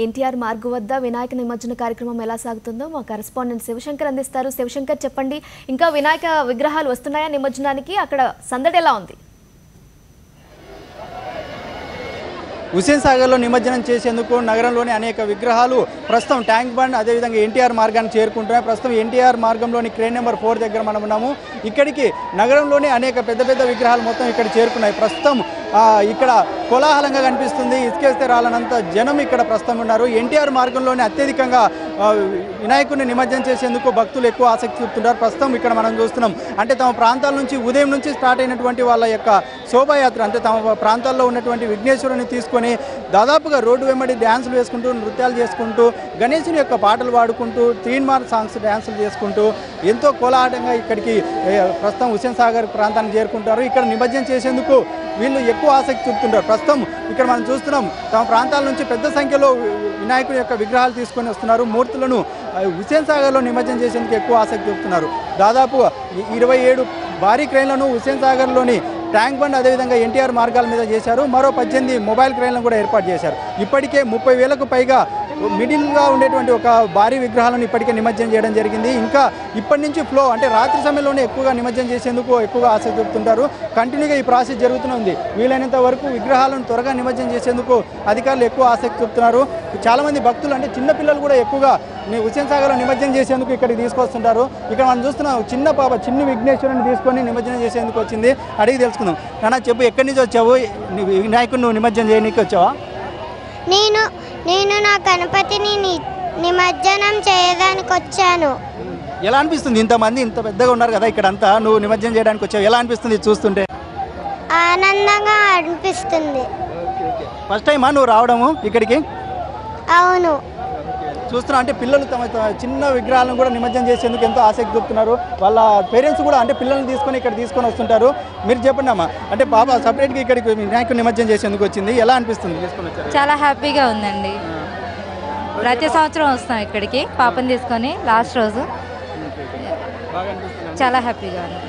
ఎన్టీఆర్ మార్గు వద్ద వినాయక నిమజ్జన కార్యక్రమం ఎలా సాగుతుందో మా కరెస్పాండెంట్ శివశంకర్ అందిస్తారు. శివశంకర్ చెప్పండి, ఇంకా వినాయక విగ్రహాలు వస్తున్నాయా నిమజ్జనానికి? అక్కడ సందడి ఎలా ఉంది? హుస్సేన్ సాగర్లో నిమజ్జనం చేసేందుకు నగరంలోని అనేక విగ్రహాలు ప్రస్తుతం ట్యాంక్ బండ్ అదేవిధంగా ఎన్టీఆర్ మార్గాన్ని చేరుకుంటున్నాయి. ప్రస్తుతం ఎన్టీఆర్ మార్గంలోని క్రేన్ నెంబర్ 4 దగ్గర మనం ఉన్నాము. ఇక్కడికి నగరంలోని అనేక పెద్ద పెద్ద విగ్రహాలు మొత్తం ఇక్కడ చేరుకున్నాయి. ప్రస్తుతం ఇక్కడ కోలాహలంగా కనిపిస్తుంది. ఇసుకేస్తే రాలనంత జనం ఇక్కడ ప్రస్తుతం ఉన్నారు. ఎన్టీఆర్ మార్గంలోనే అత్యధికంగా వినాయకుడిని నిమజ్జనం చేసేందుకు భక్తులు ఎక్కువ ఆసక్తి చూపుతున్నారు. ప్రస్తుతం ఇక్కడ మనం చూస్తున్నాం, అంటే తమ ప్రాంతాల నుంచి ఉదయం నుంచి స్టార్ట్ అయినటువంటి వాళ్ళ యొక్క శోభాయాత్ర, అంటే తమ ప్రాంతాల్లో ఉన్నటువంటి విఘ్నేశ్వరుని తీసుకొని దాదాపుగా రోడ్డు వెంబడి డ్యాన్సులు వేసుకుంటూ నృత్యాలు చేసుకుంటూ గణేశుని యొక్క పాటలు పాడుకుంటూ తీన్మార్ సాంగ్స్ డ్యాన్సులు చేసుకుంటూ ఎంతో కోలాహలంగా ఇక్కడికి ప్రస్తుతం హుస్సేన్ సాగర్ ప్రాంతానికి చేరుకుంటారు. ఇక్కడ నిమజ్జనం చేసేందుకు వీళ్ళు ఎక్కువ ఆసక్తి చూపుతుంటారు. ప్రస్తుతం ఇక్కడ మనం చూస్తున్నాం, తమ ప్రాంతాల నుంచి పెద్ద సంఖ్యలో వినాయకుడి యొక్క విగ్రహాలు తీసుకొని వస్తున్నారు. మూర్తులను హుస్సేన్ సాగర్లో నిమజ్జనం చేసేందుకు ఎక్కువ ఆసక్తి చూపుతున్నారు. దాదాపు 27 భారీ క్రేన్లను హుస్సేన్ సాగర్లోని ట్యాంక్ బండ్ అదేవిధంగా ఎన్టీఆర్ మార్గాల మీద చేశారు. మరో 18 మొబైల్ క్రేన్లను కూడా ఏర్పాటు చేశారు. ఇప్పటికే 30,000కు పైగా మిడిల్గా ఉండేటువంటి ఒక భారీ విగ్రహాలను ఇప్పటికే నిమజ్జనం చేయడం జరిగింది. ఇంకా ఇప్పటి నుంచి ఫ్లో, అంటే రాత్రి సమయంలోనే ఎక్కువగా నిమజ్జనం చేసేందుకు ఎక్కువగా ఆసక్తి చూపుతుంటారు. కంటిన్యూగా ఈ ప్రాసెస్ జరుగుతూనే ఉంది. వీలైనంత వరకు విగ్రహాలను త్వరగా నిమజ్జనం చేసేందుకు అధికారులు ఎక్కువ ఆసక్తి చూపుతున్నారు. చాలామంది భక్తులు, అంటే చిన్నపిల్లలు కూడా ఎక్కువగా హుస్సేన్ సాగర్లో నిమజ్జనం చేసేందుకు ఇక్కడికి తీసుకొస్తుంటారు. ఇక్కడ మనం చూస్తున్నాం, చిన్న పాప చిన్ని విఘ్నేశ్వరుని తీసుకొని నిమజ్జనం చేసేందుకు వచ్చింది. అడిగి తెలుసుకుందాం. నాన్న చెప్పు, ఎక్కడి నుంచి వచ్చావు? వినాయకుడిని నువ్వు నిమజ్జనం చేయడానికి వచ్చావా? నేను నా గణపతిని నిమజ్జనం చేయడానికి వచ్చాను. ఎలా అనిపిస్తుంది? ఇంతమంది ఇంత పెద్దగా ఉన్నారు కదా ఇక్కడంతా, నువ్వు నిమజ్జనం చేయడానికి వచ్చావు, ఎలా అనిపిస్తుంది చూస్తుంటే? ఆనందంగా అనిపిస్తుంది. ఫస్ట్ టైమా నువ్వు రావడము ఇక్కడికి? అవును. చూస్తున్నా, అంటే పిల్లలు తమ చిన్న విగ్రహాలను కూడా నిమజ్జనం చేసేందుకు ఎంతో ఆసక్తి చూపుతున్నారు. వాళ్ళ పేరెంట్స్ కూడా, అంటే పిల్లల్ని తీసుకొని ఇక్కడ తీసుకొని వస్తుంటారు. మీరు చెప్పండి అమ్మా, అంటే పాప సపరేట్గా ఇక్కడికి వినాయకుడు నిమజ్జనం చేసేందుకు వచ్చింది, ఎలా అనిపిస్తుంది తీసుకొని వచ్చారు? చాలా హ్యాపీగా ఉందండి. ప్రతి సంవత్సరం వస్తాం ఇక్కడికి పాపని తీసుకొని. లాస్ట్ రోజు చాలా హ్యాపీగా ఉంది.